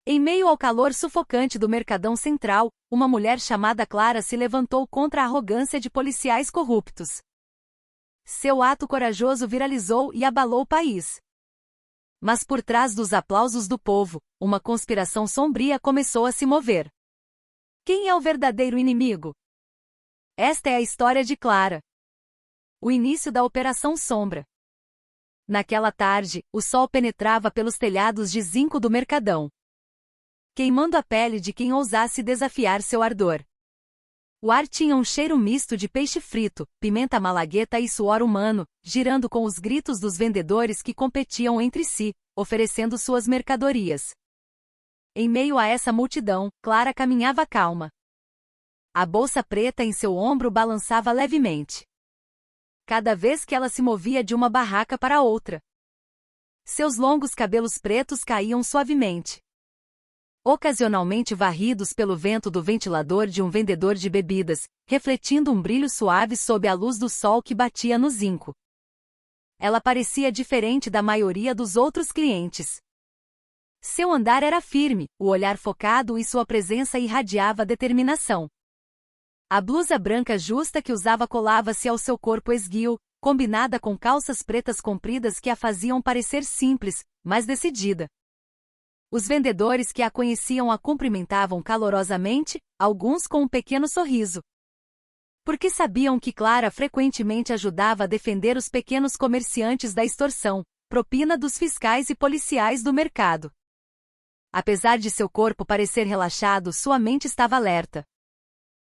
Em meio ao calor sufocante do Mercadão Central, uma mulher chamada Clara se levantou contra a arrogância de policiais corruptos. Seu ato corajoso viralizou e abalou o país. Mas por trás dos aplausos do povo, uma conspiração sombria começou a se mover. Quem é o verdadeiro inimigo? Esta é a história de Clara. O início da Operação Sombra. Naquela tarde, o sol penetrava pelos telhados de zinco do Mercadão, queimando a pele de quem ousasse desafiar seu ardor. O ar tinha um cheiro misto de peixe frito, pimenta malagueta e suor humano, girando com os gritos dos vendedores que competiam entre si, oferecendo suas mercadorias. Em meio a essa multidão, Clara caminhava calma. A bolsa preta em seu ombro balançava levemente, cada vez que ela se movia de uma barraca para outra. Seus longos cabelos pretos caíam suavemente, ocasionalmente varridos pelo vento do ventilador de um vendedor de bebidas, refletindo um brilho suave sob a luz do sol que batia no zinco. Ela parecia diferente da maioria dos outros clientes. Seu andar era firme, o olhar focado e sua presença irradiava determinação. A blusa branca justa que usava colava-se ao seu corpo esguio, combinada com calças pretas compridas que a faziam parecer simples, mas decidida. Os vendedores que a conheciam a cumprimentavam calorosamente, alguns com um pequeno sorriso, porque sabiam que Clara frequentemente ajudava a defender os pequenos comerciantes da extorsão, propina dos fiscais e policiais do mercado. Apesar de seu corpo parecer relaxado, sua mente estava alerta.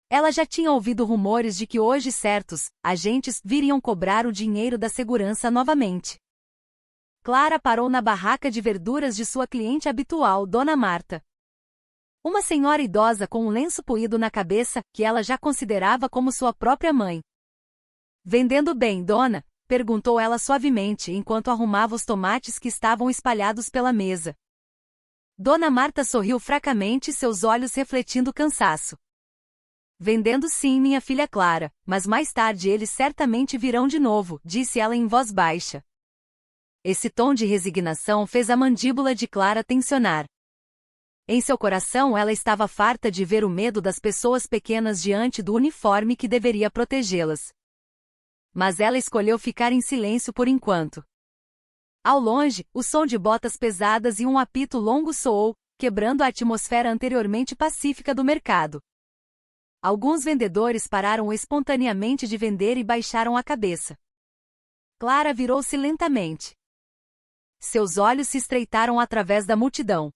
Ela já tinha ouvido rumores de que hoje certos agentes viriam cobrar o dinheiro da segurança novamente. Clara parou na barraca de verduras de sua cliente habitual, Dona Marta. Uma senhora idosa com um lenço puído na cabeça, que ela já considerava como sua própria mãe. "Vendendo bem, dona?", perguntou ela suavemente enquanto arrumava os tomates que estavam espalhados pela mesa. Dona Marta sorriu fracamente, seus olhos refletindo cansaço. "Vendendo sim, minha filha Clara, mas mais tarde eles certamente virão de novo", disse ela em voz baixa. Esse tom de resignação fez a mandíbula de Clara tensionar. Em seu coração ela estava farta de ver o medo das pessoas pequenas diante do uniforme que deveria protegê-las. Mas ela escolheu ficar em silêncio por enquanto. Ao longe, o som de botas pesadas e um apito longo soou, quebrando a atmosfera anteriormente pacífica do mercado. Alguns vendedores pararam espontaneamente de vender e baixaram a cabeça. Clara virou-se lentamente. Seus olhos se estreitaram através da multidão.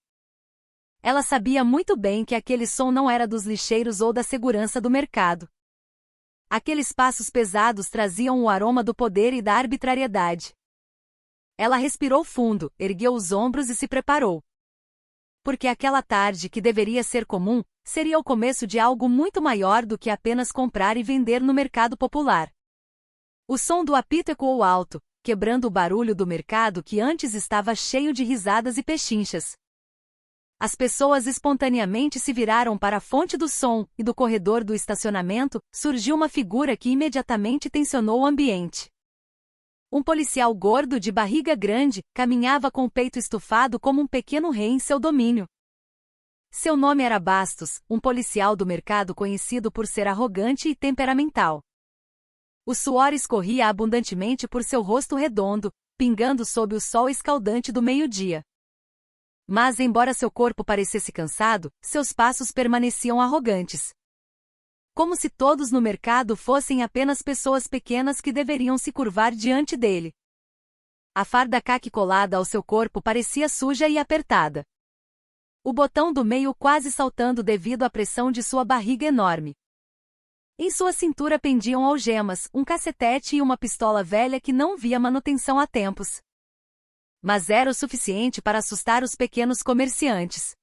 Ela sabia muito bem que aquele som não era dos lixeiros ou da segurança do mercado. Aqueles passos pesados traziam o aroma do poder e da arbitrariedade. Ela respirou fundo, ergueu os ombros e se preparou. Porque aquela tarde, que deveria ser comum, seria o começo de algo muito maior do que apenas comprar e vender no mercado popular. O som do apito ecoou alto, quebrando o barulho do mercado que antes estava cheio de risadas e pechinchas. As pessoas espontaneamente se viraram para a fonte do som, e do corredor do estacionamento surgiu uma figura que imediatamente tensionou o ambiente. Um policial gordo de barriga grande caminhava com o peito estufado como um pequeno rei em seu domínio. Seu nome era Bastos, um policial do mercado conhecido por ser arrogante e temperamental. O suor escorria abundantemente por seu rosto redondo, pingando sob o sol escaldante do meio-dia. Mas, embora seu corpo parecesse cansado, seus passos permaneciam arrogantes. Como se todos no mercado fossem apenas pessoas pequenas que deveriam se curvar diante dele. A farda caque colada ao seu corpo parecia suja e apertada. O botão do meio quase saltando devido à pressão de sua barriga enorme. Em sua cintura pendiam algemas, um cacetete e uma pistola velha que não via manutenção há tempos. Mas era o suficiente para assustar os pequenos comerciantes.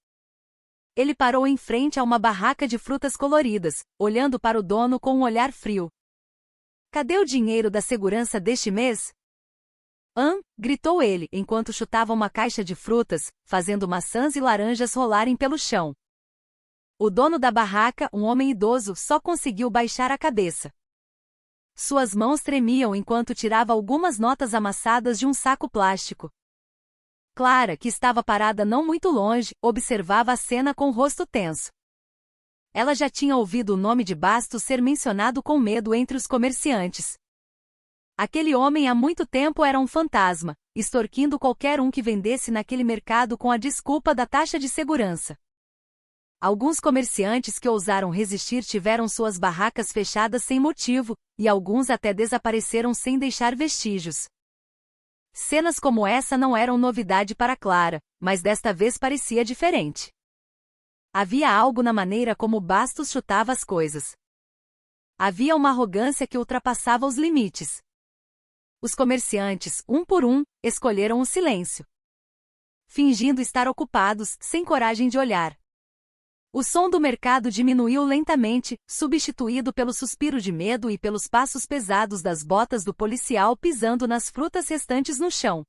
Ele parou em frente a uma barraca de frutas coloridas, olhando para o dono com um olhar frio. "Cadê o dinheiro da segurança deste mês?" Gritou ele, enquanto chutava uma caixa de frutas, fazendo maçãs e laranjas rolarem pelo chão. O dono da barraca, um homem idoso, só conseguiu baixar a cabeça. Suas mãos tremiam enquanto tirava algumas notas amassadas de um saco plástico. Clara, que estava parada não muito longe, observava a cena com o rosto tenso. Ela já tinha ouvido o nome de Bastos ser mencionado com medo entre os comerciantes. Aquele homem há muito tempo era um fantasma, extorquindo qualquer um que vendesse naquele mercado com a desculpa da taxa de segurança. Alguns comerciantes que ousaram resistir tiveram suas barracas fechadas sem motivo, e alguns até desapareceram sem deixar vestígios. Cenas como essa não eram novidade para Clara, mas desta vez parecia diferente. Havia algo na maneira como Bastos chutava as coisas. Havia uma arrogância que ultrapassava os limites. Os comerciantes, um por um, escolheram o silêncio, fingindo estar ocupados, sem coragem de olhar. O som do mercado diminuiu lentamente, substituído pelo suspiro de medo e pelos passos pesados das botas do policial pisando nas frutas restantes no chão.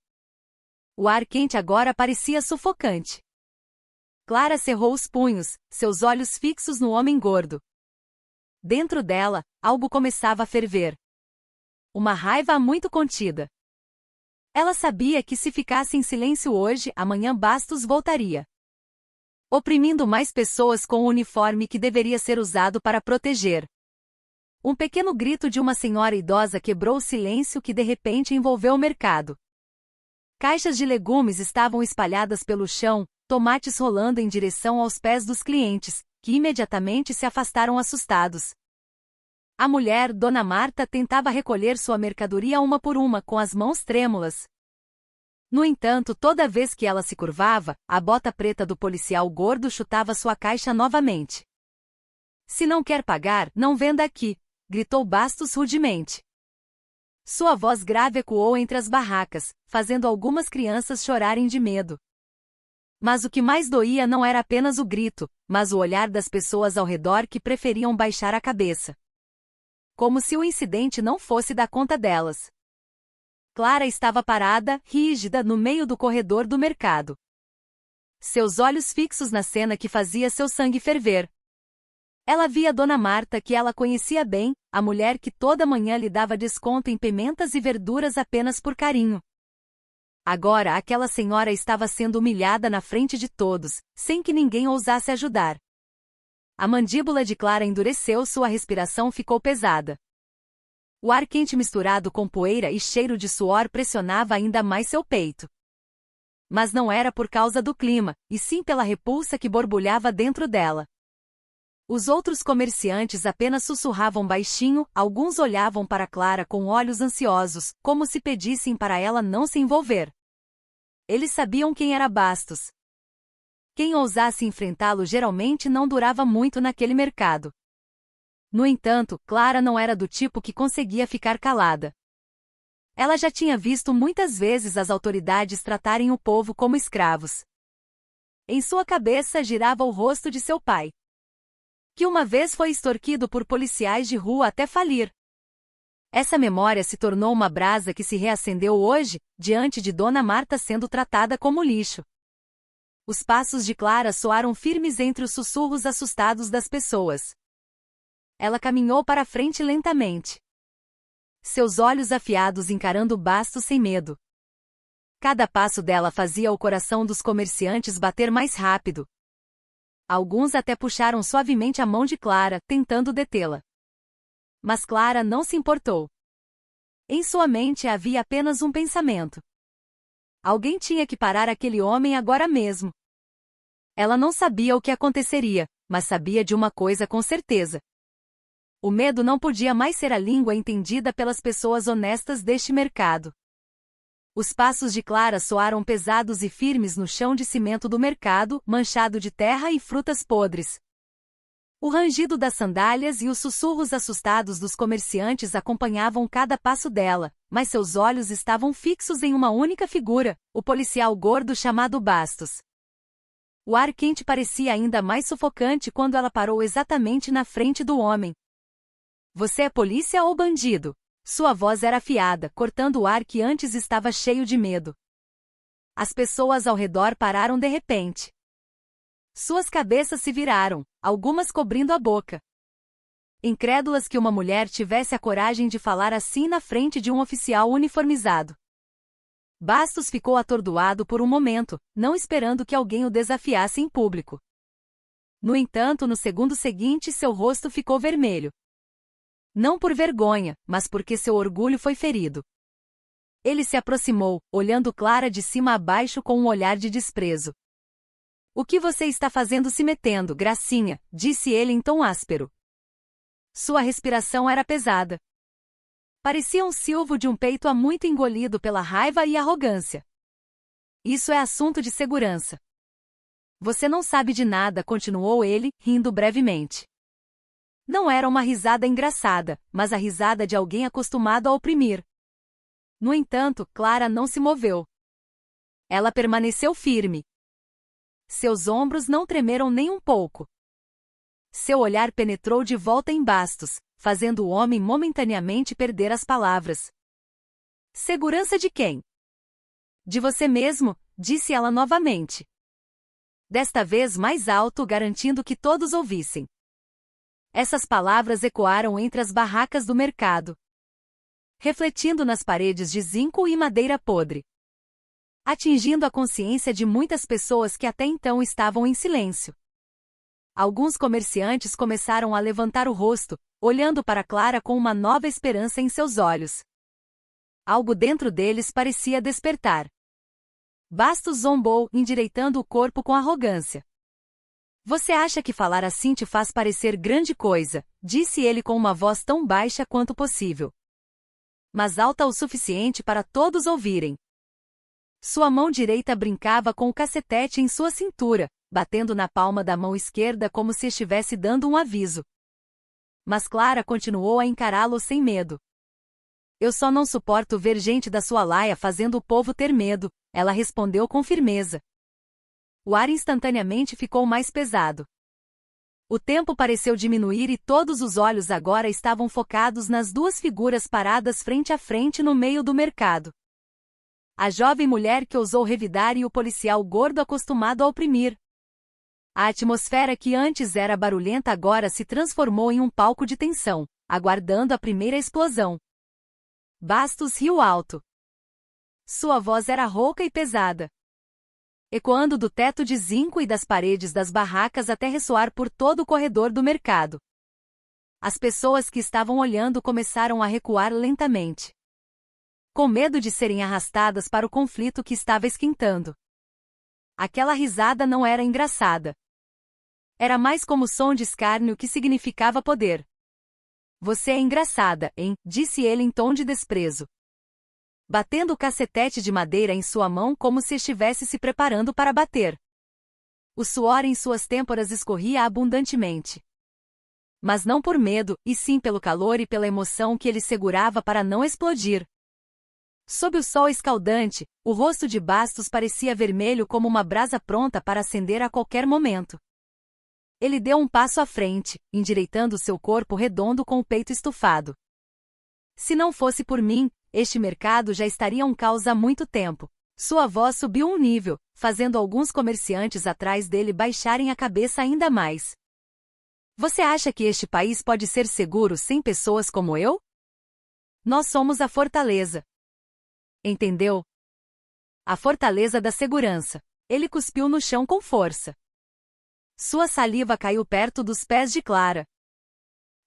O ar quente agora parecia sufocante. Clara cerrou os punhos, seus olhos fixos no homem gordo. Dentro dela, algo começava a ferver. Uma raiva muito contida. Ela sabia que se ficasse em silêncio hoje, amanhã Bastos voltaria, oprimindo mais pessoas com o uniforme que deveria ser usado para proteger. Um pequeno grito de uma senhora idosa quebrou o silêncio que de repente envolveu o mercado. Caixas de legumes estavam espalhadas pelo chão, tomates rolando em direção aos pés dos clientes, que imediatamente se afastaram assustados. A mulher, Dona Marta, tentava recolher sua mercadoria uma por uma com as mãos trêmulas. No entanto, toda vez que ela se curvava, a bota preta do policial gordo chutava sua caixa novamente. "Se não quer pagar, não venda aqui", gritou Bastos rudemente. Sua voz grave ecoou entre as barracas, fazendo algumas crianças chorarem de medo. Mas o que mais doía não era apenas o grito, mas o olhar das pessoas ao redor que preferiam baixar a cabeça, como se o incidente não fosse dar conta delas. Clara estava parada, rígida, no meio do corredor do mercado. Seus olhos fixos na cena que fazia seu sangue ferver. Ela via Dona Marta, que ela conhecia bem, a mulher que toda manhã lhe dava desconto em pimentas e verduras apenas por carinho. Agora aquela senhora estava sendo humilhada na frente de todos, sem que ninguém ousasse ajudar. A mandíbula de Clara endureceu, sua respiração ficou pesada. O ar quente misturado com poeira e cheiro de suor pressionava ainda mais seu peito. Mas não era por causa do clima, e sim pela repulsa que borbulhava dentro dela. Os outros comerciantes apenas sussurravam baixinho, alguns olhavam para Clara com olhos ansiosos, como se pedissem para ela não se envolver. Eles sabiam quem era Bastos. Quem ousasse enfrentá-lo geralmente não durava muito naquele mercado. No entanto, Clara não era do tipo que conseguia ficar calada. Ela já tinha visto muitas vezes as autoridades tratarem o povo como escravos. Em sua cabeça girava o rosto de seu pai, que uma vez foi extorquido por policiais de rua até falir. Essa memória se tornou uma brasa que se reacendeu hoje, diante de Dona Marta sendo tratada como lixo. Os passos de Clara soaram firmes entre os sussurros assustados das pessoas. Ela caminhou para a frente lentamente, seus olhos afiados encarando Bastos sem medo. Cada passo dela fazia o coração dos comerciantes bater mais rápido. Alguns até puxaram suavemente a mão de Clara, tentando detê-la. Mas Clara não se importou. Em sua mente havia apenas um pensamento: alguém tinha que parar aquele homem agora mesmo. Ela não sabia o que aconteceria, mas sabia de uma coisa com certeza. O medo não podia mais ser a língua entendida pelas pessoas honestas deste mercado. Os passos de Clara soaram pesados e firmes no chão de cimento do mercado, manchado de terra e frutas podres. O rangido das sandálias e os sussurros assustados dos comerciantes acompanhavam cada passo dela, mas seus olhos estavam fixos em uma única figura, o policial gordo chamado Bastos. O ar quente parecia ainda mais sufocante quando ela parou exatamente na frente do homem. "Você é polícia ou bandido?" Sua voz era afiada, cortando o ar que antes estava cheio de medo. As pessoas ao redor pararam de repente. Suas cabeças se viraram, algumas cobrindo a boca, incrédulas que uma mulher tivesse a coragem de falar assim na frente de um oficial uniformizado. Bastos ficou atordoado por um momento, não esperando que alguém o desafiasse em público. No entanto, no segundo seguinte, seu rosto ficou vermelho. Não por vergonha, mas porque seu orgulho foi ferido. Ele se aproximou, olhando Clara de cima a baixo com um olhar de desprezo. "O que você está fazendo se metendo, gracinha?", disse ele em tom áspero. Sua respiração era pesada. Parecia um silvo de um peito há muito engolido pela raiva e arrogância. "Isso é assunto de segurança." "Você não sabe de nada", continuou ele, rindo brevemente. Não era uma risada engraçada, mas a risada de alguém acostumado a oprimir. No entanto, Clara não se moveu. Ela permaneceu firme. Seus ombros não tremeram nem um pouco. Seu olhar penetrou de volta em Bastos, fazendo o homem momentaneamente perder as palavras. "Segurança de quem?" "De você mesmo", disse ela novamente. Desta vez mais alto, garantindo que todos ouvissem. Essas palavras ecoaram entre as barracas do mercado, refletindo nas paredes de zinco e madeira podre, atingindo a consciência de muitas pessoas que até então estavam em silêncio. Alguns comerciantes começaram a levantar o rosto, olhando para Clara com uma nova esperança em seus olhos. Algo dentro deles parecia despertar. Bastos zombou, endireitando o corpo com arrogância. "Você acha que falar assim te faz parecer grande coisa", disse ele com uma voz tão baixa quanto possível, mas alta o suficiente para todos ouvirem. Sua mão direita brincava com o cacetete em sua cintura, batendo na palma da mão esquerda como se estivesse dando um aviso. Mas Clara continuou a encará-lo sem medo. "Eu só não suporto ver gente da sua laia fazendo o povo ter medo", ela respondeu com firmeza. O ar instantaneamente ficou mais pesado. O tempo pareceu diminuir e todos os olhos agora estavam focados nas duas figuras paradas frente a frente no meio do mercado. A jovem mulher que ousou revidar e o policial gordo acostumado a oprimir. A atmosfera que antes era barulhenta agora se transformou em um palco de tensão, aguardando a primeira explosão. Bastos riu alto. Sua voz era rouca e pesada, ecoando do teto de zinco e das paredes das barracas até ressoar por todo o corredor do mercado. As pessoas que estavam olhando começaram a recuar lentamente, com medo de serem arrastadas para o conflito que estava esquentando. Aquela risada não era engraçada. Era mais como som de escárnio que significava poder. "Você é engraçada, hein?", disse ele em tom de desprezo, batendo o cacetete de madeira em sua mão como se estivesse se preparando para bater. O suor em suas têmporas escorria abundantemente. Mas não por medo, e sim pelo calor e pela emoção que ele segurava para não explodir. Sob o sol escaldante, o rosto de Bastos parecia vermelho como uma brasa pronta para acender a qualquer momento. Ele deu um passo à frente, endireitando seu corpo redondo com o peito estufado. "Se não fosse por mim, este mercado já estaria um caos há muito tempo." Sua voz subiu um nível, fazendo alguns comerciantes atrás dele baixarem a cabeça ainda mais. "Você acha que este país pode ser seguro sem pessoas como eu? Nós somos a fortaleza. Entendeu? A fortaleza da segurança." Ele cuspiu no chão com força. Sua saliva caiu perto dos pés de Clara.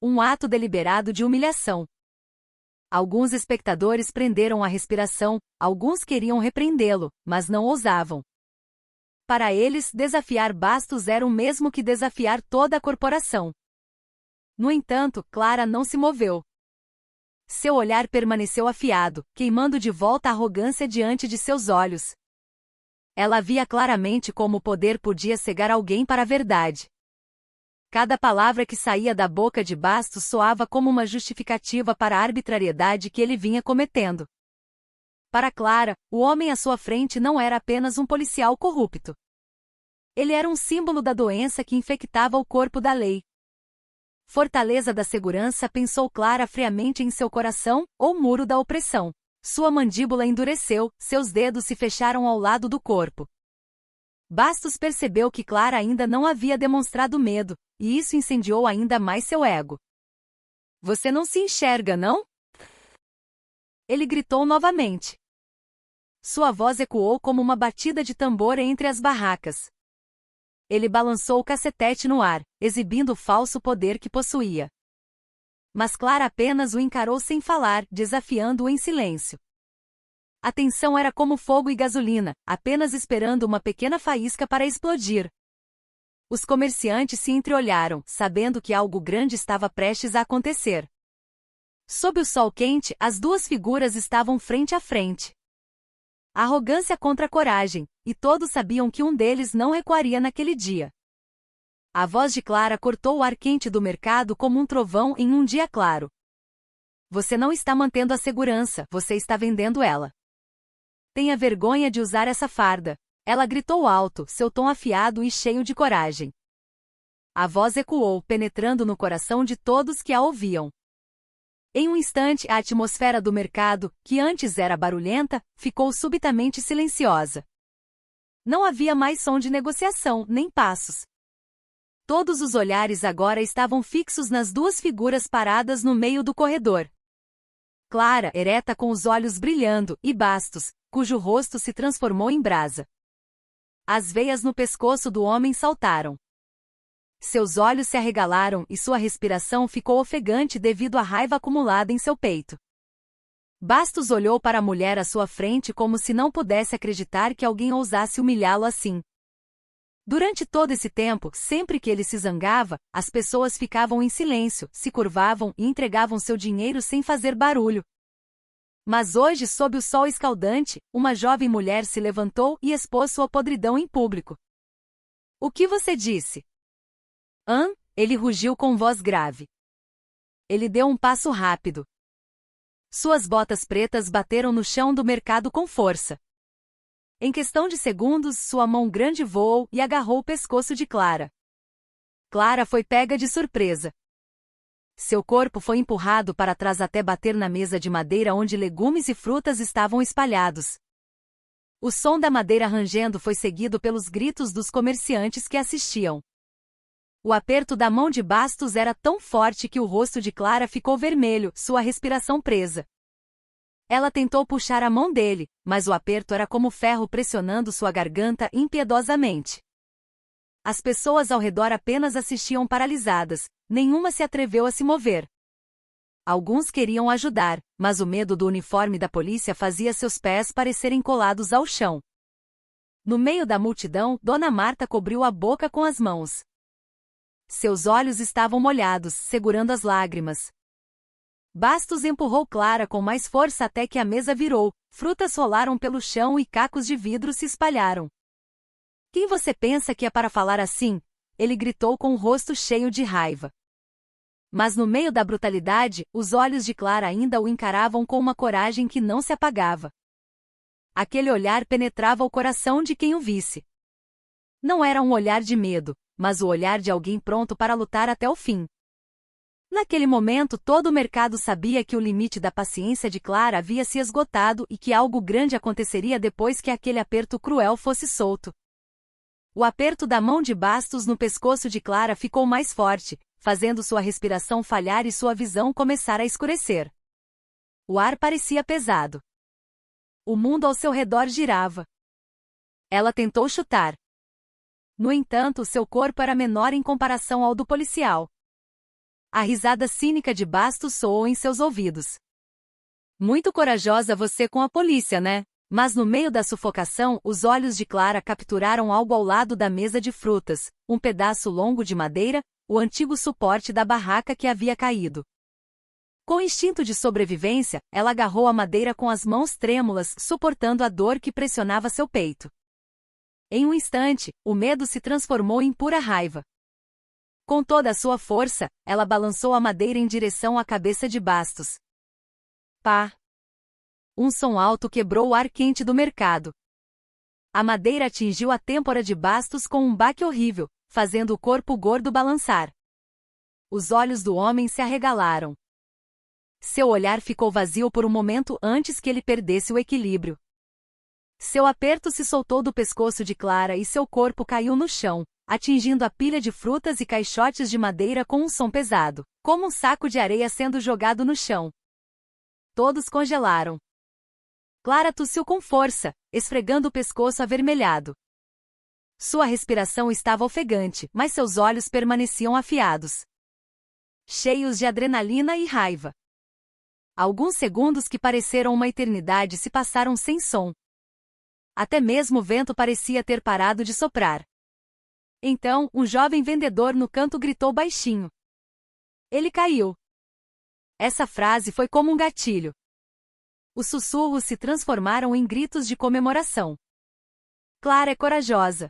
Um ato deliberado de humilhação. Alguns espectadores prenderam a respiração, alguns queriam repreendê-lo, mas não ousavam. Para eles, desafiar Bastos era o mesmo que desafiar toda a corporação. No entanto, Clara não se moveu. Seu olhar permaneceu afiado, queimando de volta a arrogância diante de seus olhos. Ela via claramente como o poder podia cegar alguém para a verdade. Cada palavra que saía da boca de Bastos soava como uma justificativa para a arbitrariedade que ele vinha cometendo. Para Clara, o homem à sua frente não era apenas um policial corrupto. Ele era um símbolo da doença que infectava o corpo da lei. Fortaleza da segurança, pensou Clara friamente em seu coração, ou muro da opressão. Sua mandíbula endureceu, seus dedos se fecharam ao lado do corpo. Bastos percebeu que Clara ainda não havia demonstrado medo, e isso incendiou ainda mais seu ego. "Você não se enxerga, não?" Ele gritou novamente. Sua voz ecoou como uma batida de tambor entre as barracas. Ele balançou o cacetete no ar, exibindo o falso poder que possuía. Mas Clara apenas o encarou sem falar, desafiando-o em silêncio. A tensão era como fogo e gasolina, apenas esperando uma pequena faísca para explodir. Os comerciantes se entreolharam, sabendo que algo grande estava prestes a acontecer. Sob o sol quente, as duas figuras estavam frente a frente. Arrogância contra a coragem, e todos sabiam que um deles não recuaria naquele dia. A voz de Clara cortou o ar quente do mercado como um trovão em um dia claro. Você não está mantendo a segurança, você está vendendo ela. Tenha vergonha de usar essa farda. Ela gritou alto, seu tom afiado e cheio de coragem. A voz ecoou, penetrando no coração de todos que a ouviam. Em um instante, a atmosfera do mercado, que antes era barulhenta, ficou subitamente silenciosa. Não havia mais som de negociação, nem passos. Todos os olhares agora estavam fixos nas duas figuras paradas no meio do corredor. Clara, ereta com os olhos brilhando, e Bastos, cujo rosto se transformou em brasa. As veias no pescoço do homem saltaram. Seus olhos se arregalaram e sua respiração ficou ofegante devido à raiva acumulada em seu peito. Bastos olhou para a mulher à sua frente como se não pudesse acreditar que alguém ousasse humilhá-lo assim. Durante todo esse tempo, sempre que ele se zangava, as pessoas ficavam em silêncio, se curvavam e entregavam seu dinheiro sem fazer barulho. Mas hoje, sob o sol escaldante, uma jovem mulher se levantou e expôs sua podridão em público. O que você disse? Ele rugiu com voz grave. Ele deu um passo rápido. Suas botas pretas bateram no chão do mercado com força. Em questão de segundos, sua mão grande voou e agarrou o pescoço de Clara. Clara foi pega de surpresa. Seu corpo foi empurrado para trás até bater na mesa de madeira onde legumes e frutas estavam espalhados. O som da madeira rangendo foi seguido pelos gritos dos comerciantes que assistiam. O aperto da mão de Bastos era tão forte que o rosto de Clara ficou vermelho, sua respiração presa. Ela tentou puxar a mão dele, mas o aperto era como ferro pressionando sua garganta impiedosamente. As pessoas ao redor apenas assistiam paralisadas, nenhuma se atreveu a se mover. Alguns queriam ajudar, mas o medo do uniforme da polícia fazia seus pés parecerem colados ao chão. No meio da multidão, Dona Marta cobriu a boca com as mãos. Seus olhos estavam molhados, segurando as lágrimas. Bastos empurrou Clara com mais força até que a mesa virou, frutas rolaram pelo chão e cacos de vidro se espalharam. Quem você pensa que é para falar assim? Ele gritou com o rosto cheio de raiva. Mas no meio da brutalidade, os olhos de Clara ainda o encaravam com uma coragem que não se apagava. Aquele olhar penetrava o coração de quem o visse. Não era um olhar de medo, mas o olhar de alguém pronto para lutar até o fim. Naquele momento, todo o mercado sabia que o limite da paciência de Clara havia se esgotado e que algo grande aconteceria depois que aquele aperto cruel fosse solto. O aperto da mão de Bastos no pescoço de Clara ficou mais forte, fazendo sua respiração falhar e sua visão começar a escurecer. O ar parecia pesado. O mundo ao seu redor girava. Ela tentou chutar. No entanto, seu corpo era menor em comparação ao do policial. A risada cínica de Bastos soou em seus ouvidos. Muito corajosa você com a polícia, né? Mas no meio da sufocação, os olhos de Clara capturaram algo ao lado da mesa de frutas, um pedaço longo de madeira, o antigo suporte da barraca que havia caído. Com instinto de sobrevivência, ela agarrou a madeira com as mãos trêmulas, suportando a dor que pressionava seu peito. Em um instante, o medo se transformou em pura raiva. Com toda a sua força, ela balançou a madeira em direção à cabeça de Bastos. Pá! Um som alto quebrou o ar quente do mercado. A madeira atingiu a têmpora de Bastos com um baque horrível, fazendo o corpo gordo balançar. Os olhos do homem se arregalaram. Seu olhar ficou vazio por um momento antes que ele perdesse o equilíbrio. Seu aperto se soltou do pescoço de Clara e seu corpo caiu no chão, atingindo a pilha de frutas e caixotes de madeira com um som pesado, como um saco de areia sendo jogado no chão. Todos congelaram. Clara tossiu com força, esfregando o pescoço avermelhado. Sua respiração estava ofegante, mas seus olhos permaneciam afiados, cheios de adrenalina e raiva. Alguns segundos que pareceram uma eternidade se passaram sem som. Até mesmo o vento parecia ter parado de soprar. Então, um jovem vendedor no canto gritou baixinho. Ele caiu. Essa frase foi como um gatilho. Os sussurros se transformaram em gritos de comemoração. Clara é corajosa.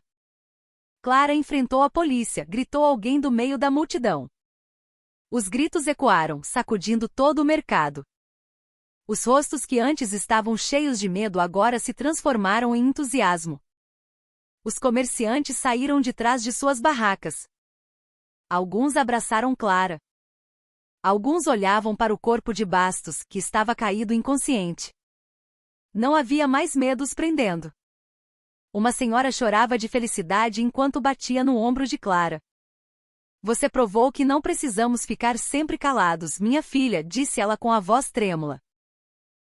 Clara enfrentou a polícia, gritou alguém do meio da multidão. Os gritos ecoaram, sacudindo todo o mercado. Os rostos que antes estavam cheios de medo agora se transformaram em entusiasmo. Os comerciantes saíram de trás de suas barracas. Alguns abraçaram Clara. Alguns olhavam para o corpo de Bastos, que estava caído inconsciente. Não havia mais medos prendendo. Uma senhora chorava de felicidade enquanto batia no ombro de Clara. Você provou que não precisamos ficar sempre calados, minha filha, disse ela com a voz trêmula.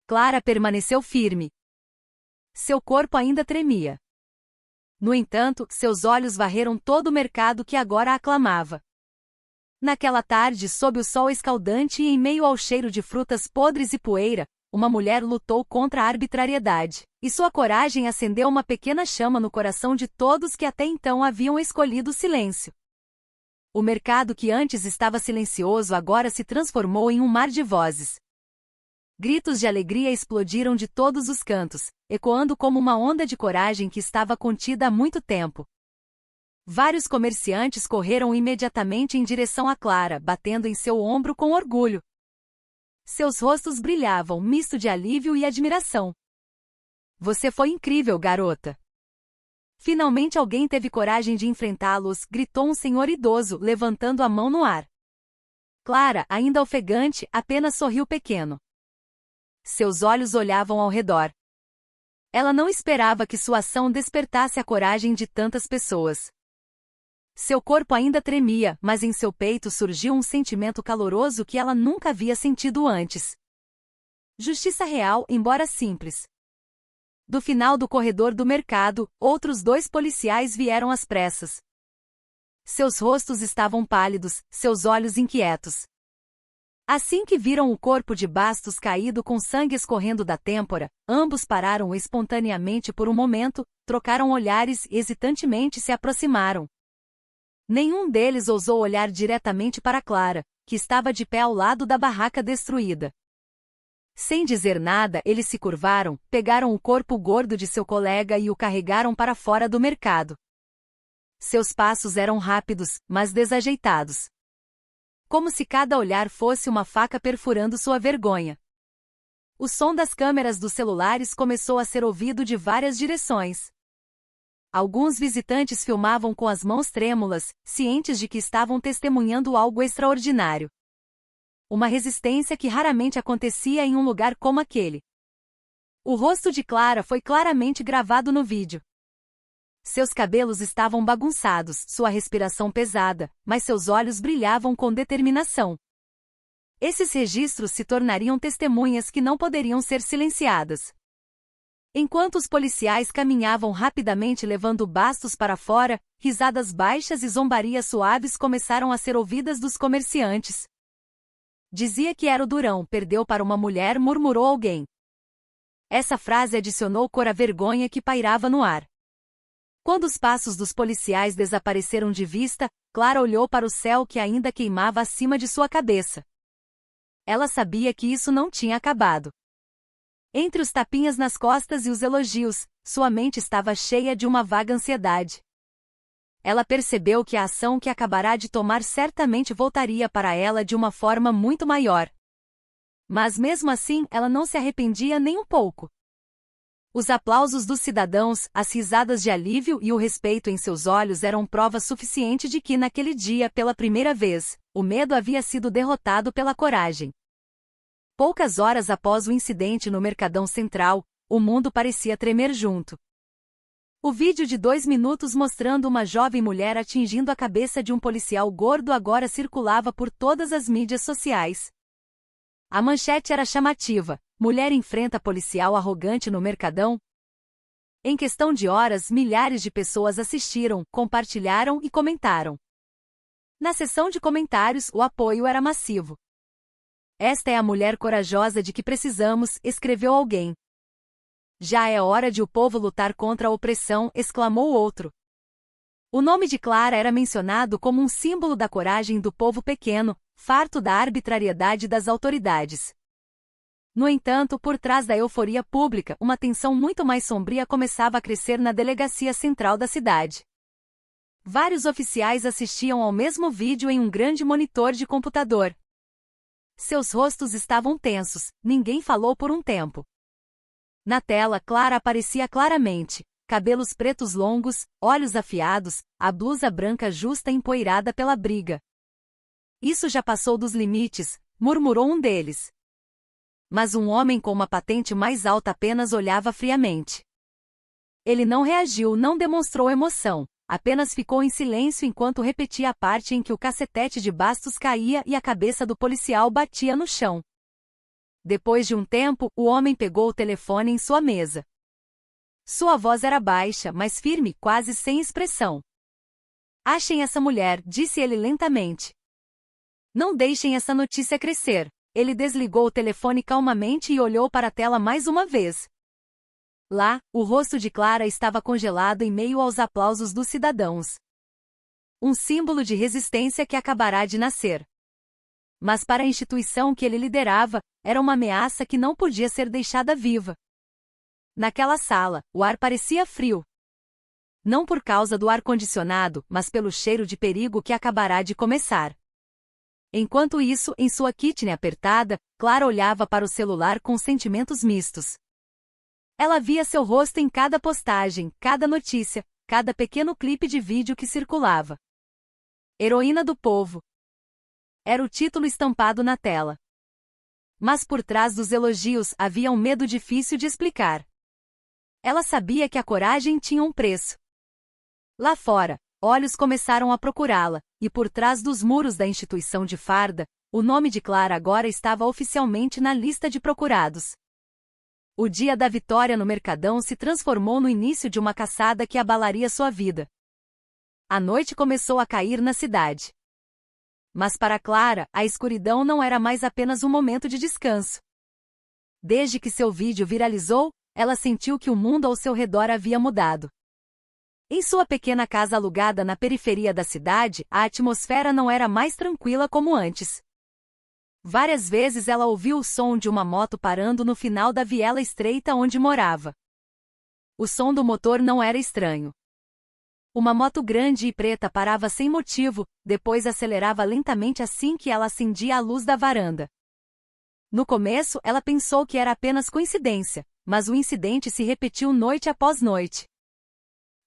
Clara permaneceu firme. Seu corpo ainda tremia. No entanto, seus olhos varreram todo o mercado que agora a aclamava. Naquela tarde, sob o sol escaldante e em meio ao cheiro de frutas podres e poeira, uma mulher lutou contra a arbitrariedade, e sua coragem acendeu uma pequena chama no coração de todos que até então haviam escolhido o silêncio. O mercado que antes estava silencioso agora se transformou em um mar de vozes. Gritos de alegria explodiram de todos os cantos, ecoando como uma onda de coragem que estava contida há muito tempo. Vários comerciantes correram imediatamente em direção a Clara, batendo em seu ombro com orgulho. Seus rostos brilhavam, misto de alívio e admiração. Você foi incrível, garota. Finalmente alguém teve coragem de enfrentá-los, gritou um senhor idoso, levantando a mão no ar. Clara, ainda ofegante, apenas sorriu pequeno. Seus olhos olhavam ao redor. Ela não esperava que sua ação despertasse a coragem de tantas pessoas. Seu corpo ainda tremia, mas em seu peito surgiu um sentimento caloroso que ela nunca havia sentido antes. Justiça real, embora simples. Do final do corredor do mercado, outros 2 policiais vieram às pressas. Seus rostos estavam pálidos, seus olhos inquietos. Assim que viram o corpo de Bastos caído com sangue escorrendo da têmpora, ambos pararam espontaneamente por um momento, trocaram olhares e hesitantemente se aproximaram. Nenhum deles ousou olhar diretamente para Clara, que estava de pé ao lado da barraca destruída. Sem dizer nada, eles se curvaram, pegaram o corpo gordo de seu colega e o carregaram para fora do mercado. Seus passos eram rápidos, mas desajeitados. Como se cada olhar fosse uma faca perfurando sua vergonha. O som das câmeras dos celulares começou a ser ouvido de várias direções. Alguns visitantes filmavam com as mãos trêmulas, cientes de que estavam testemunhando algo extraordinário. Uma resistência que raramente acontecia em um lugar como aquele. O rosto de Clara foi claramente gravado no vídeo. Seus cabelos estavam bagunçados, sua respiração pesada, mas seus olhos brilhavam com determinação. Esses registros se tornariam testemunhas que não poderiam ser silenciadas. Enquanto os policiais caminhavam rapidamente levando Bastos para fora, risadas baixas e zombarias suaves começaram a ser ouvidas dos comerciantes. Dizia que era o durão, perdeu para uma mulher, murmurou alguém. Essa frase adicionou cor à vergonha que pairava no ar. Quando os passos dos policiais desapareceram de vista, Clara olhou para o céu que ainda queimava acima de sua cabeça. Ela sabia que isso não tinha acabado. Entre os tapinhas nas costas e os elogios, sua mente estava cheia de uma vaga ansiedade. Ela percebeu que a ação que acabará de tomar certamente voltaria para ela de uma forma muito maior. Mas mesmo assim, ela não se arrependia nem um pouco. Os aplausos dos cidadãos, as risadas de alívio e o respeito em seus olhos eram prova suficiente de que naquele dia, pela primeira vez, o medo havia sido derrotado pela coragem. Poucas horas após o incidente no Mercadão Central, o mundo parecia tremer junto. O vídeo de 2 minutos mostrando uma jovem mulher atingindo a cabeça de um policial gordo agora circulava por todas as mídias sociais. A manchete era chamativa: Mulher enfrenta policial arrogante no Mercadão. Em questão de horas, milhares de pessoas assistiram, compartilharam e comentaram. Na seção de comentários, o apoio era massivo. Esta é a mulher corajosa de que precisamos, escreveu alguém. Já é hora de o povo lutar contra a opressão, exclamou outro. O nome de Clara era mencionado como um símbolo da coragem do povo pequeno, farto da arbitrariedade das autoridades. No entanto, por trás da euforia pública, uma tensão muito mais sombria começava a crescer na delegacia central da cidade. Vários oficiais assistiam ao mesmo vídeo em um grande monitor de computador. Seus rostos estavam tensos, ninguém falou por um tempo. Na tela, Clara aparecia claramente, cabelos pretos longos, olhos afiados, a blusa branca justa empoeirada pela briga. Isso já passou dos limites, murmurou um deles. Mas um homem com uma patente mais alta apenas olhava friamente. Ele não reagiu, não demonstrou emoção, apenas ficou em silêncio enquanto repetia a parte em que o cacetete de bastos caía e a cabeça do policial batia no chão. Depois de um tempo, o homem pegou o telefone em sua mesa. Sua voz era baixa, mas firme, quase sem expressão. Achem essa mulher, disse ele lentamente. Não deixem essa notícia crescer. Ele desligou o telefone calmamente e olhou para a tela mais uma vez. Lá, o rosto de Clara estava congelado em meio aos aplausos dos cidadãos. Um símbolo de resistência que acabará de nascer. Mas para a instituição que ele liderava, era uma ameaça que não podia ser deixada viva. Naquela sala, o ar parecia frio. Não por causa do ar-condicionado, mas pelo cheiro de perigo que acabará de começar. Enquanto isso, em sua kitne apertada, Clara olhava para o celular com sentimentos mistos. Ela via seu rosto em cada postagem, cada notícia, cada pequeno clipe de vídeo que circulava. Heroína do povo. Era o título estampado na tela. Mas por trás dos elogios havia um medo difícil de explicar. Ela sabia que a coragem tinha um preço. Lá fora, olhos começaram a procurá-la, e por trás dos muros da instituição de farda, o nome de Clara agora estava oficialmente na lista de procurados. O dia da vitória no Mercadão se transformou no início de uma caçada que abalaria sua vida. A noite começou a cair na cidade. Mas para Clara, a escuridão não era mais apenas um momento de descanso. Desde que seu vídeo viralizou, ela sentiu que o mundo ao seu redor havia mudado. Em sua pequena casa alugada na periferia da cidade, a atmosfera não era mais tranquila como antes. Várias vezes ela ouviu o som de uma moto parando no final da viela estreita onde morava. O som do motor não era estranho. Uma moto grande e preta parava sem motivo, depois acelerava lentamente assim que ela acendia a luz da varanda. No começo, ela pensou que era apenas coincidência, mas o incidente se repetiu noite após noite.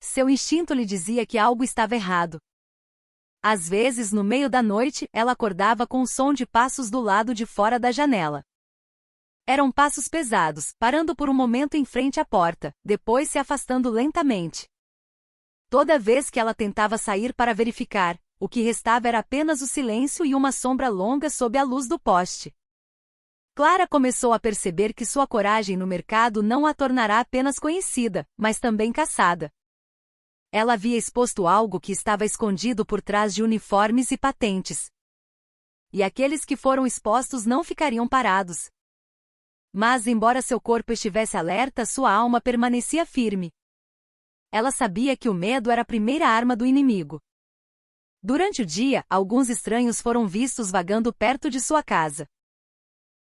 Seu instinto lhe dizia que algo estava errado. Às vezes, no meio da noite, ela acordava com o som de passos do lado de fora da janela. Eram passos pesados, parando por um momento em frente à porta, depois se afastando lentamente. Toda vez que ela tentava sair para verificar, o que restava era apenas o silêncio e uma sombra longa sob a luz do poste. Clara começou a perceber que sua coragem no mercado não a tornará apenas conhecida, mas também caçada. Ela havia exposto algo que estava escondido por trás de uniformes e patentes. E aqueles que foram expostos não ficariam parados. Mas, embora seu corpo estivesse alerta, sua alma permanecia firme. Ela sabia que o medo era a primeira arma do inimigo. Durante o dia, alguns estranhos foram vistos vagando perto de sua casa.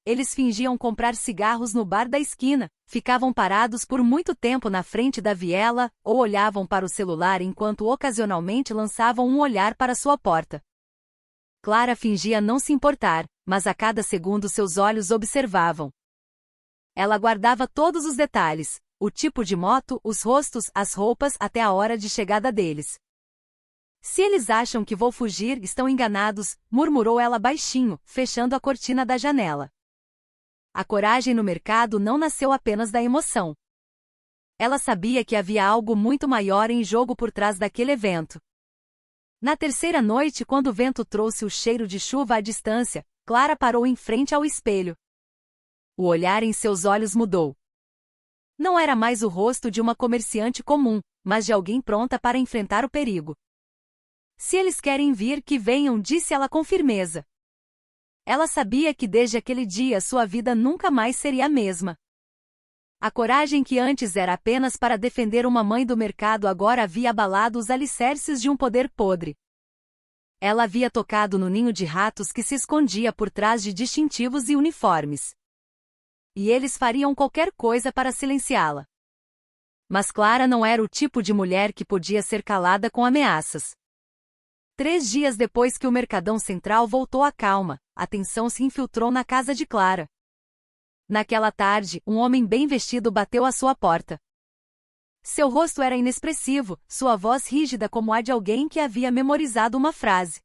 Eles fingiam comprar cigarros no bar da esquina, ficavam parados por muito tempo na frente da viela, ou olhavam para o celular enquanto ocasionalmente lançavam um olhar para sua porta. Clara fingia não se importar, mas a cada segundo seus olhos observavam. Ela guardava todos os detalhes, o tipo de moto, os rostos, as roupas, até a hora de chegada deles. Se eles acham que vou fugir, estão enganados, murmurou ela baixinho, fechando a cortina da janela. A coragem no mercado não nasceu apenas da emoção. Ela sabia que havia algo muito maior em jogo por trás daquele evento. Na terceira noite, quando o vento trouxe o cheiro de chuva à distância, Clara parou em frente ao espelho. O olhar em seus olhos mudou. Não era mais o rosto de uma comerciante comum, mas de alguém pronta para enfrentar o perigo. Se eles querem vir, que venham, disse ela com firmeza. Ela sabia que desde aquele dia sua vida nunca mais seria a mesma. A coragem que antes era apenas para defender uma mãe do mercado agora havia abalado os alicerces de um poder podre. Ela havia tocado no ninho de ratos que se escondia por trás de distintivos e uniformes. E eles fariam qualquer coisa para silenciá-la. Mas Clara não era o tipo de mulher que podia ser calada com ameaças. 3 dias depois que o Mercadão Central voltou à calma, a tensão se infiltrou na casa de Clara. Naquela tarde, um homem bem vestido bateu à sua porta. Seu rosto era inexpressivo, sua voz rígida como a de alguém que havia memorizado uma frase.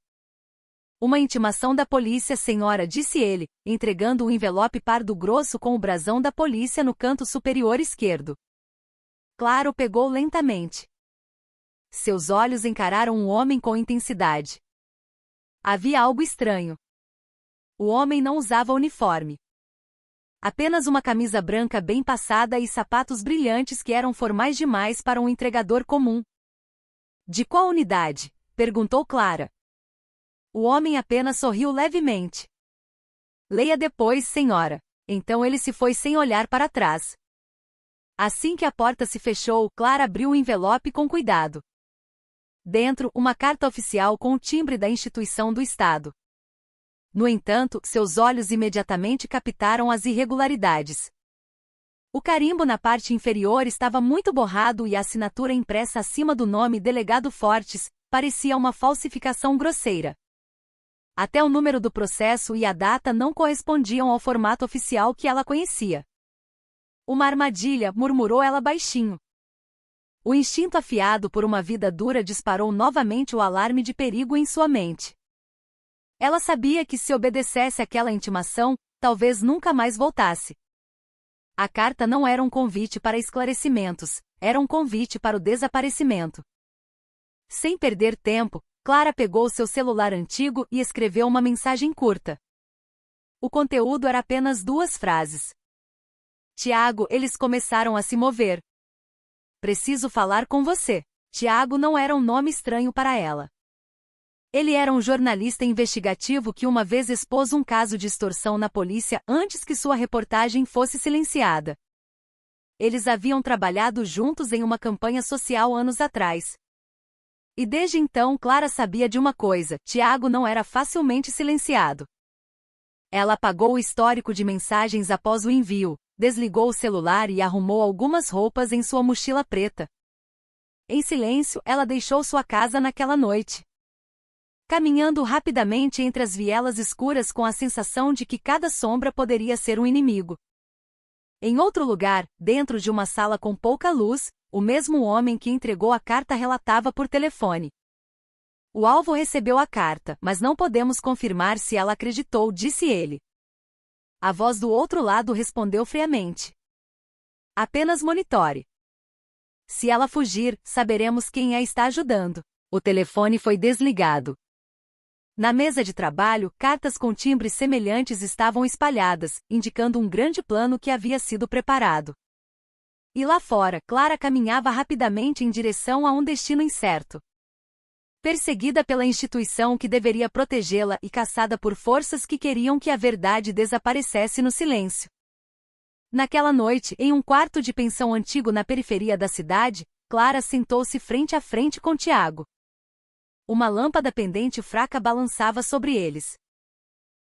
Uma intimação da polícia, senhora, disse ele, entregando um envelope pardo grosso com o brasão da polícia no canto superior esquerdo. Clara o pegou lentamente. Seus olhos encararam o homem com intensidade. Havia algo estranho. O homem não usava uniforme. Apenas uma camisa branca bem passada e sapatos brilhantes que eram formais demais para um entregador comum. De qual unidade? Perguntou Clara. O homem apenas sorriu levemente. Leia depois, senhora. Então ele se foi sem olhar para trás. Assim que a porta se fechou, Clara abriu o envelope com cuidado. Dentro, uma carta oficial com o timbre da instituição do Estado. No entanto, seus olhos imediatamente captaram as irregularidades. O carimbo na parte inferior estava muito borrado e a assinatura impressa acima do nome Delegado Fortes parecia uma falsificação grosseira. Até o número do processo e a data não correspondiam ao formato oficial que ela conhecia. Uma armadilha, murmurou ela baixinho. O instinto afiado por uma vida dura disparou novamente o alarme de perigo em sua mente. Ela sabia que se obedecesse àquela intimação, talvez nunca mais voltasse. A carta não era um convite para esclarecimentos, era um convite para o desaparecimento. Sem perder tempo, Clara pegou seu celular antigo e escreveu uma mensagem curta. O conteúdo era apenas 2 frases. Tiago, eles começaram a se mover. Preciso falar com você. Tiago não era um nome estranho para ela. Ele era um jornalista investigativo que uma vez expôs um caso de extorsão na polícia antes que sua reportagem fosse silenciada. Eles haviam trabalhado juntos em uma campanha social anos atrás. E desde então Clara sabia de uma coisa: Tiago não era facilmente silenciado. Ela apagou o histórico de mensagens após o envio, desligou o celular e arrumou algumas roupas em sua mochila preta. Em silêncio, ela deixou sua casa naquela noite. Caminhando rapidamente entre as vielas escuras com a sensação de que cada sombra poderia ser um inimigo. Em outro lugar, dentro de uma sala com pouca luz, o mesmo homem que entregou a carta relatava por telefone. O alvo recebeu a carta, mas não podemos confirmar se ela acreditou, disse ele. A voz do outro lado respondeu friamente. Apenas monitore. Se ela fugir, saberemos quem a está ajudando. O telefone foi desligado. Na mesa de trabalho, cartas com timbres semelhantes estavam espalhadas, indicando um grande plano que havia sido preparado. E lá fora, Clara caminhava rapidamente em direção a um destino incerto. Perseguida pela instituição que deveria protegê-la e caçada por forças que queriam que a verdade desaparecesse no silêncio. Naquela noite, em um quarto de pensão antigo na periferia da cidade, Clara sentou-se frente a frente com Tiago. Uma lâmpada pendente fraca balançava sobre eles.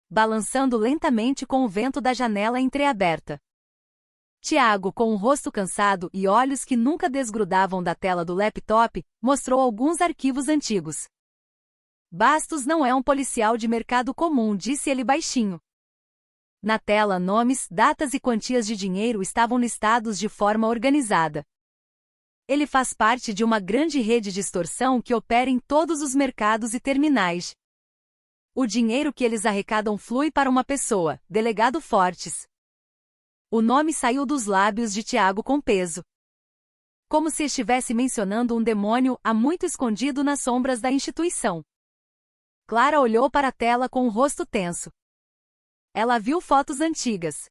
Balançando lentamente com o vento da janela entreaberta. Tiago, com um rosto cansado e olhos que nunca desgrudavam da tela do laptop, mostrou alguns arquivos antigos. Bastos não é um policial de mercado comum, disse ele baixinho. Na tela, nomes, datas e quantias de dinheiro estavam listados de forma organizada. Ele faz parte de uma grande rede de extorsão que opera em todos os mercados e terminais. O dinheiro que eles arrecadam flui para uma pessoa, Delegado Fortes. O nome saiu dos lábios de Tiago com peso. Como se estivesse mencionando um demônio há muito escondido nas sombras da instituição. Clara olhou para a tela com o rosto tenso. Ela viu fotos antigas.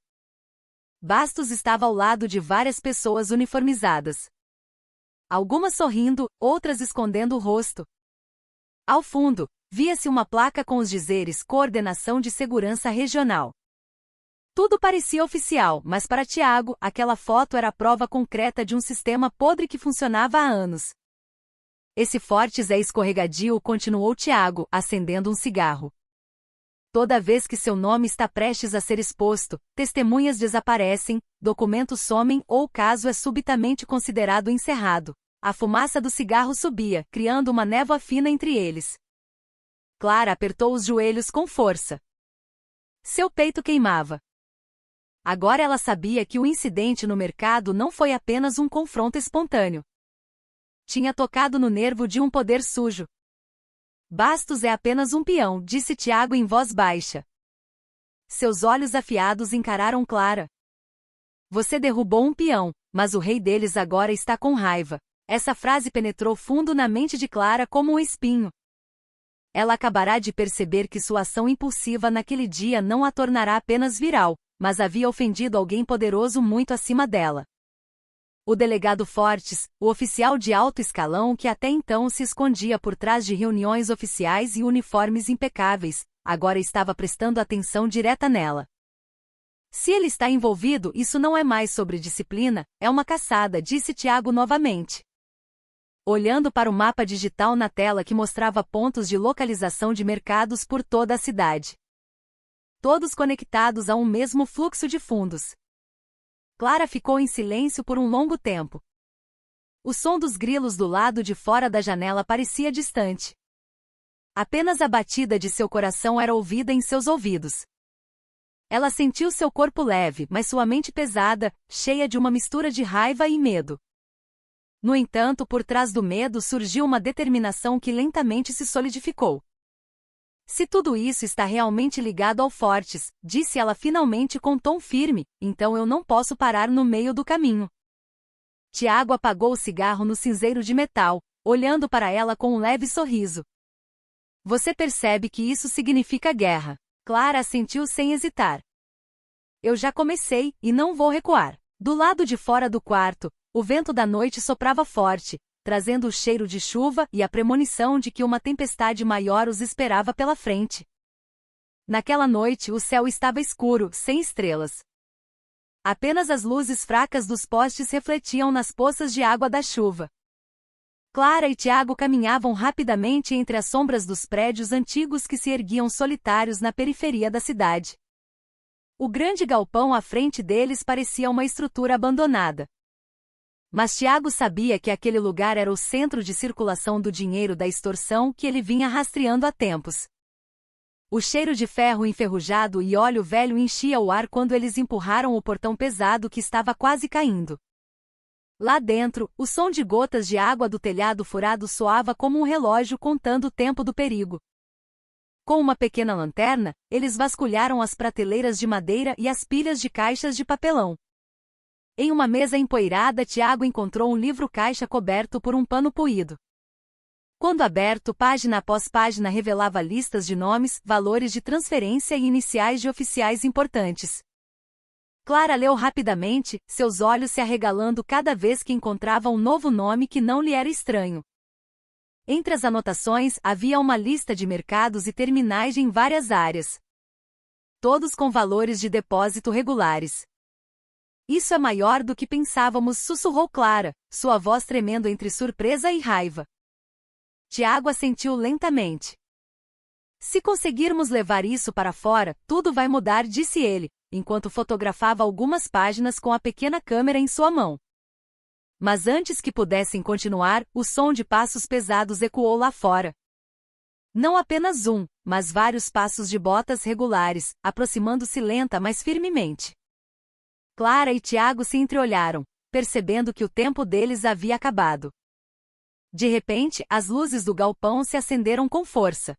Bastos estava ao lado de várias pessoas uniformizadas. Algumas sorrindo, outras escondendo o rosto. Ao fundo, via-se uma placa com os dizeres Coordenação de Segurança Regional. Tudo parecia oficial, mas para Tiago, aquela foto era a prova concreta de um sistema podre que funcionava há anos. Esse Fortes é escorregadio, continuou Tiago, acendendo um cigarro. Toda vez que seu nome está prestes a ser exposto, testemunhas desaparecem, documentos somem ou o caso é subitamente considerado encerrado. A fumaça do cigarro subia, criando uma névoa fina entre eles. Clara apertou os joelhos com força. Seu peito queimava. Agora ela sabia que o incidente no mercado não foi apenas um confronto espontâneo. Tinha tocado no nervo de um poder sujo. Bastos é apenas um peão, disse Tiago em voz baixa. Seus olhos afiados encararam Clara. Você derrubou um peão, mas o rei deles agora está com raiva. Essa frase penetrou fundo na mente de Clara como um espinho. Ela acabará de perceber que sua ação impulsiva naquele dia não a tornará apenas viral, mas havia ofendido alguém poderoso muito acima dela. O delegado Fortes, o oficial de alto escalão que até então se escondia por trás de reuniões oficiais e uniformes impecáveis, agora estava prestando atenção direta nela. Se ele está envolvido, isso não é mais sobre disciplina, é uma caçada, disse Tiago novamente. Olhando para o mapa digital na tela que mostrava pontos de localização de mercados por toda a cidade. Todos conectados a um mesmo fluxo de fundos. Clara ficou em silêncio por um longo tempo. O som dos grilos do lado de fora da janela parecia distante. Apenas a batida de seu coração era ouvida em seus ouvidos. Ela sentiu seu corpo leve, mas sua mente pesada, cheia de uma mistura de raiva e medo. No entanto, por trás do medo surgiu uma determinação que lentamente se solidificou. Se tudo isso está realmente ligado ao Fortes, disse ela finalmente com tom firme, então eu não posso parar no meio do caminho. Tiago apagou o cigarro no cinzeiro de metal, olhando para ela com um leve sorriso. Você percebe que isso significa guerra. Clara assentiu sem hesitar. Eu já comecei, e não vou recuar. Do lado de fora do quarto, o vento da noite soprava forte, trazendo o cheiro de chuva e a premonição de que uma tempestade maior os esperava pela frente. Naquela noite o céu estava escuro, sem estrelas. Apenas as luzes fracas dos postes refletiam nas poças de água da chuva. Clara e Tiago caminhavam rapidamente entre as sombras dos prédios antigos que se erguiam solitários na periferia da cidade. O grande galpão à frente deles parecia uma estrutura abandonada. Mas Tiago sabia que aquele lugar era o centro de circulação do dinheiro da extorsão que ele vinha rastreando há tempos. O cheiro de ferro enferrujado e óleo velho enchia o ar quando eles empurraram o portão pesado que estava quase caindo. Lá dentro, o som de gotas de água do telhado furado soava como um relógio contando o tempo do perigo. Com uma pequena lanterna, eles vasculharam as prateleiras de madeira e as pilhas de caixas de papelão. Em uma mesa empoeirada, Tiago encontrou um livro-caixa coberto por um pano poído. Quando aberto, página após página revelava listas de nomes, valores de transferência e iniciais de oficiais importantes. Clara leu rapidamente, seus olhos se arregalando cada vez que encontrava um novo nome que não lhe era estranho. Entre as anotações, havia uma lista de mercados e terminais em várias áreas. Todos com valores de depósito regulares. Isso é maior do que pensávamos, sussurrou Clara, sua voz tremendo entre surpresa e raiva. Tiago assentiu lentamente. Se conseguirmos levar isso para fora, tudo vai mudar, disse ele, enquanto fotografava algumas páginas com a pequena câmera em sua mão. Mas antes que pudessem continuar, o som de passos pesados ecoou lá fora. Não apenas um, mas vários passos de botas regulares, aproximando-se lenta mas firmemente. Clara e Tiago se entreolharam, percebendo que o tempo deles havia acabado. De repente, as luzes do galpão se acenderam com força.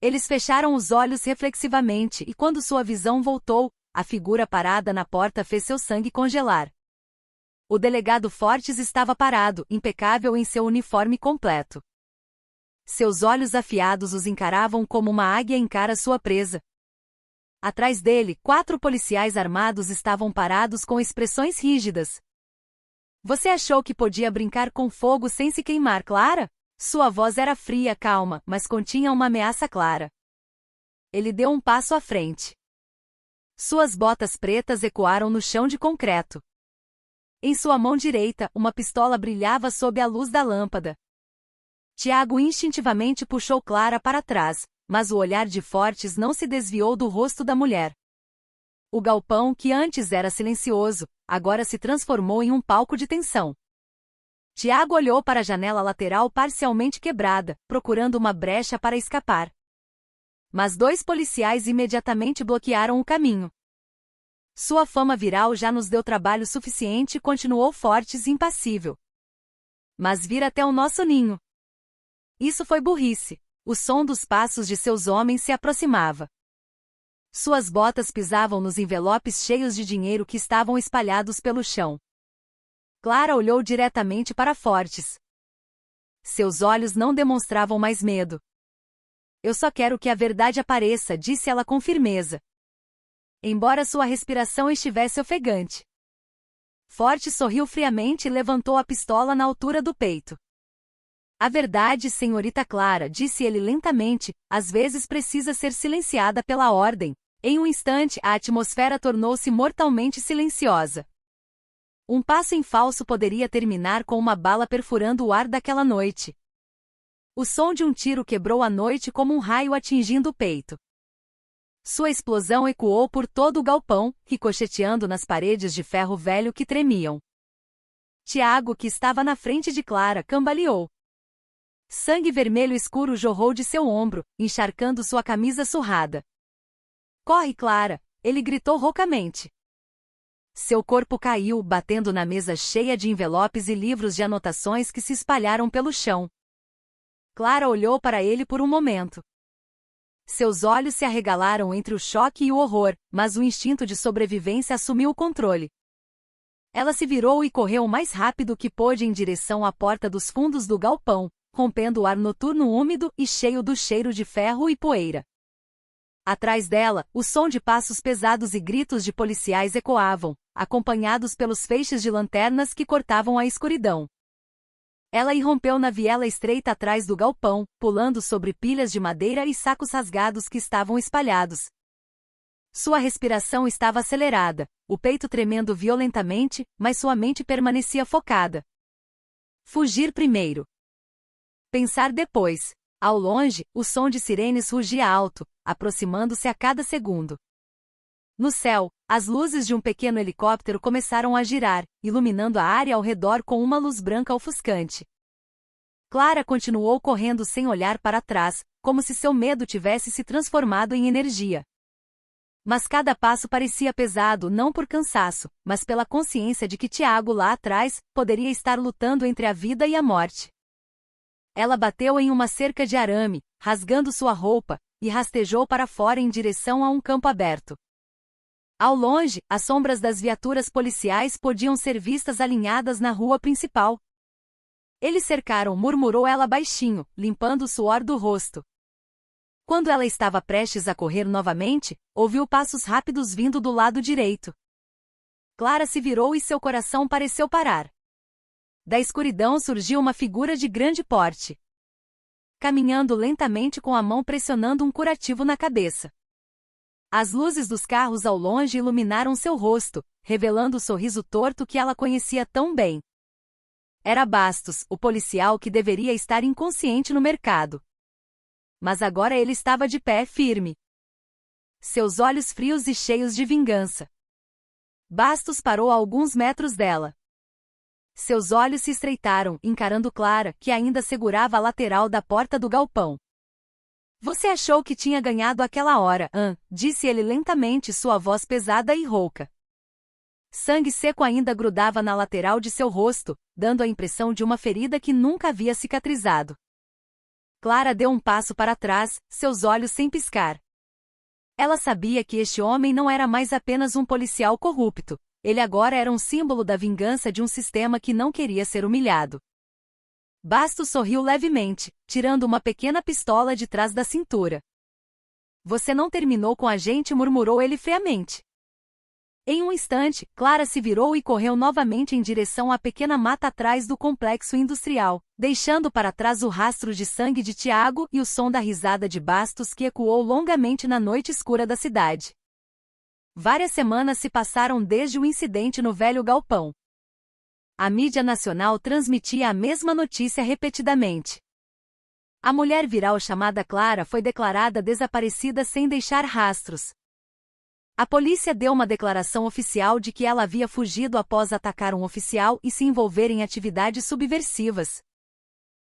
Eles fecharam os olhos reflexivamente e quando sua visão voltou, a figura parada na porta fez seu sangue congelar. O delegado Fortes estava parado, impecável em seu uniforme completo. Seus olhos afiados os encaravam como uma águia encara sua presa. Atrás dele, 4 policiais armados estavam parados com expressões rígidas. Você achou que podia brincar com fogo sem se queimar, Clara? Sua voz era fria, calma, mas continha uma ameaça clara. Ele deu um passo à frente. Suas botas pretas ecoaram no chão de concreto. Em sua mão direita, uma pistola brilhava sob a luz da lâmpada. Tiago instintivamente puxou Clara para trás, mas o olhar de Fortes não se desviou do rosto da mulher. O galpão, que antes era silencioso, agora se transformou em um palco de tensão. Tiago olhou para a janela lateral parcialmente quebrada, procurando uma brecha para escapar. Mas 2 policiais imediatamente bloquearam o caminho. Sua fama viral já nos deu trabalho suficiente, continuou Fortes impassível. Mas vir até o nosso ninho. Isso foi burrice. O som dos passos de seus homens se aproximava. Suas botas pisavam nos envelopes cheios de dinheiro que estavam espalhados pelo chão. Clara olhou diretamente para Fortes. Seus olhos não demonstravam mais medo. Eu só quero que a verdade apareça, disse ela com firmeza. Embora sua respiração estivesse ofegante. Fortes sorriu friamente e levantou a pistola na altura do peito. A verdade, senhorita Clara, disse ele lentamente, às vezes precisa ser silenciada pela ordem. Em um instante, a atmosfera tornou-se mortalmente silenciosa. Um passo em falso poderia terminar com uma bala perfurando o ar daquela noite. O som de um tiro quebrou a noite como um raio atingindo o peito. Sua explosão ecoou por todo o galpão, ricocheteando nas paredes de ferro velho que tremiam. Tiago, que estava na frente de Clara, cambaleou. Sangue vermelho escuro jorrou de seu ombro, encharcando sua camisa surrada. Corre, Clara! Ele gritou roucamente. Seu corpo caiu, batendo na mesa cheia de envelopes e livros de anotações que se espalharam pelo chão. Clara olhou para ele por um momento. Seus olhos se arregalaram entre o choque e o horror, mas o instinto de sobrevivência assumiu o controle. Ela se virou e correu o mais rápido que pôde em direção à porta dos fundos do galpão, rompendo o ar noturno úmido e cheio do cheiro de ferro e poeira. Atrás dela, o som de passos pesados e gritos de policiais ecoavam, acompanhados pelos feixes de lanternas que cortavam a escuridão. Ela irrompeu na viela estreita atrás do galpão, pulando sobre pilhas de madeira e sacos rasgados que estavam espalhados. Sua respiração estava acelerada, o peito tremendo violentamente, mas sua mente permanecia focada. Fugir primeiro. Pensar depois. Ao longe, o som de sirenes rugia alto, aproximando-se a cada segundo. No céu, as luzes de um pequeno helicóptero começaram a girar, iluminando a área ao redor com uma luz branca ofuscante. Clara continuou correndo sem olhar para trás, como se seu medo tivesse se transformado em energia. Mas cada passo parecia pesado não por cansaço, mas pela consciência de que Tiago lá atrás poderia estar lutando entre a vida e a morte. Ela bateu em uma cerca de arame, rasgando sua roupa, e rastejou para fora em direção a um campo aberto. Ao longe, as sombras das viaturas policiais podiam ser vistas alinhadas na rua principal. Eles cercaram, murmurou ela baixinho, limpando o suor do rosto. Quando ela estava prestes a correr novamente, ouviu passos rápidos vindo do lado direito. Clara se virou e seu coração pareceu parar. Da escuridão surgiu uma figura de grande porte. Caminhando lentamente com a mão pressionando um curativo na cabeça. As luzes dos carros ao longe iluminaram seu rosto, revelando o sorriso torto que ela conhecia tão bem. Era Bastos, o policial que deveria estar inconsciente no mercado. Mas agora ele estava de pé firme. Seus olhos frios e cheios de vingança. Bastos parou a alguns metros dela. Seus olhos se estreitaram, encarando Clara, que ainda segurava a lateral da porta do galpão. Você achou que tinha ganhado aquela hora, disse ele lentamente, sua voz pesada e rouca. Sangue seco ainda grudava na lateral de seu rosto, dando a impressão de uma ferida que nunca havia cicatrizado. Clara deu um passo para trás, seus olhos sem piscar. Ela sabia que este homem não era mais apenas um policial corrupto, ele agora era um símbolo da vingança de um sistema que não queria ser humilhado. Bastos sorriu levemente, tirando uma pequena pistola de trás da cintura. Você não terminou com a gente, murmurou ele friamente. Em um instante, Clara se virou e correu novamente em direção à pequena mata atrás do complexo industrial, deixando para trás o rastro de sangue de Tiago e o som da risada de Bastos que ecoou longamente na noite escura da cidade. Várias semanas se passaram desde o incidente no velho galpão. A mídia nacional transmitia a mesma notícia repetidamente. A mulher viral chamada Clara foi declarada desaparecida sem deixar rastros. A polícia deu uma declaração oficial de que ela havia fugido após atacar um oficial e se envolver em atividades subversivas.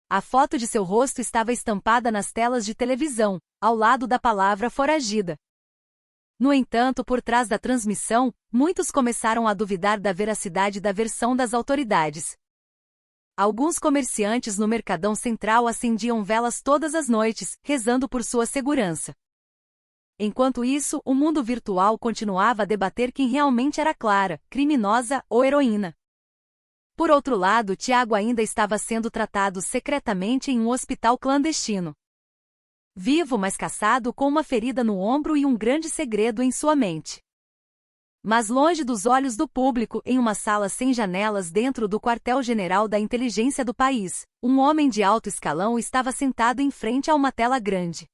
A foto de seu rosto estava estampada nas telas de televisão, ao lado da palavra foragida. No entanto, por trás da transmissão, muitos começaram a duvidar da veracidade da versão das autoridades. Alguns comerciantes no Mercadão Central acendiam velas todas as noites, rezando por sua segurança. Enquanto isso, o mundo virtual continuava a debater quem realmente era Clara, criminosa ou heroína. Por outro lado, Tiago ainda estava sendo tratado secretamente em um hospital clandestino. Vivo, mas caçado, com uma ferida no ombro e um grande segredo em sua mente. Mas longe dos olhos do público, em uma sala sem janelas dentro do quartel-general da inteligência do país, um homem de alto escalão estava sentado em frente a uma tela grande.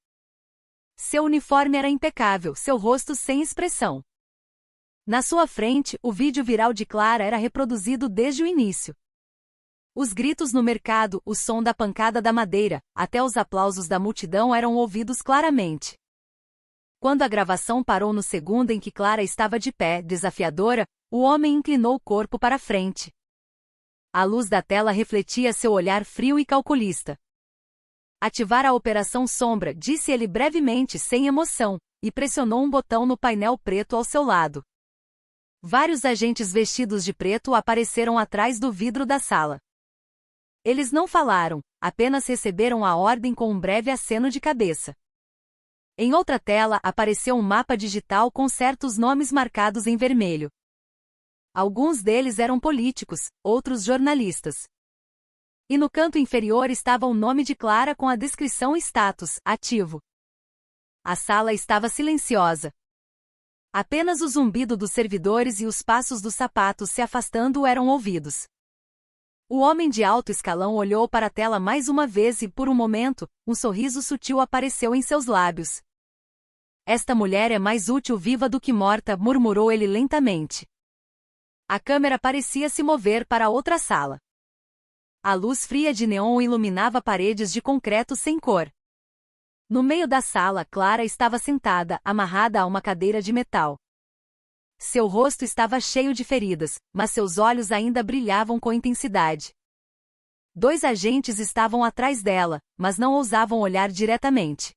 Seu uniforme era impecável, seu rosto sem expressão. Na sua frente, o vídeo viral de Clara era reproduzido desde o início. Os gritos no mercado, o som da pancada da madeira, até os aplausos da multidão eram ouvidos claramente. Quando a gravação parou no segundo em que Clara estava de pé, desafiadora, o homem inclinou o corpo para frente. A luz da tela refletia seu olhar frio e calculista. Ativar a Operação Sombra, disse ele brevemente sem emoção, e pressionou um botão no painel preto ao seu lado. Vários agentes vestidos de preto apareceram atrás do vidro da sala. Eles não falaram, apenas receberam a ordem com um breve aceno de cabeça. Em outra tela apareceu um mapa digital com certos nomes marcados em vermelho. Alguns deles eram políticos, outros jornalistas. E no canto inferior estava o nome de Clara com a descrição status, ativo. A sala estava silenciosa. Apenas o zumbido dos servidores e os passos dos sapatos se afastando eram ouvidos. O homem de alto escalão olhou para a tela mais uma vez e, por um momento, um sorriso sutil apareceu em seus lábios. Esta mulher é mais útil viva do que morta, murmurou ele lentamente. A câmera parecia se mover para outra sala. A luz fria de neon iluminava paredes de concreto sem cor. No meio da sala, Clara estava sentada, amarrada a uma cadeira de metal. Seu rosto estava cheio de feridas, mas seus olhos ainda brilhavam com intensidade. 2 agentes estavam atrás dela, mas não ousavam olhar diretamente.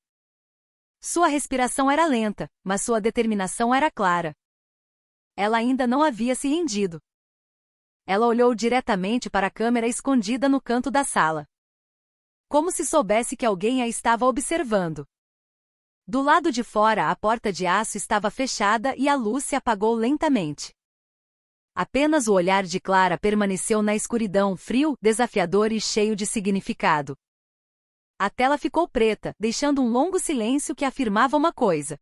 Sua respiração era lenta, mas sua determinação era clara. Ela ainda não havia se rendido. Ela olhou diretamente para a câmera escondida no canto da sala. Como se soubesse que alguém a estava observando. Do lado de fora, a porta de aço estava fechada e a luz se apagou lentamente. Apenas o olhar de Clara permaneceu na escuridão, frio, desafiador e cheio de significado. A tela ficou preta, deixando um longo silêncio que afirmava uma coisa.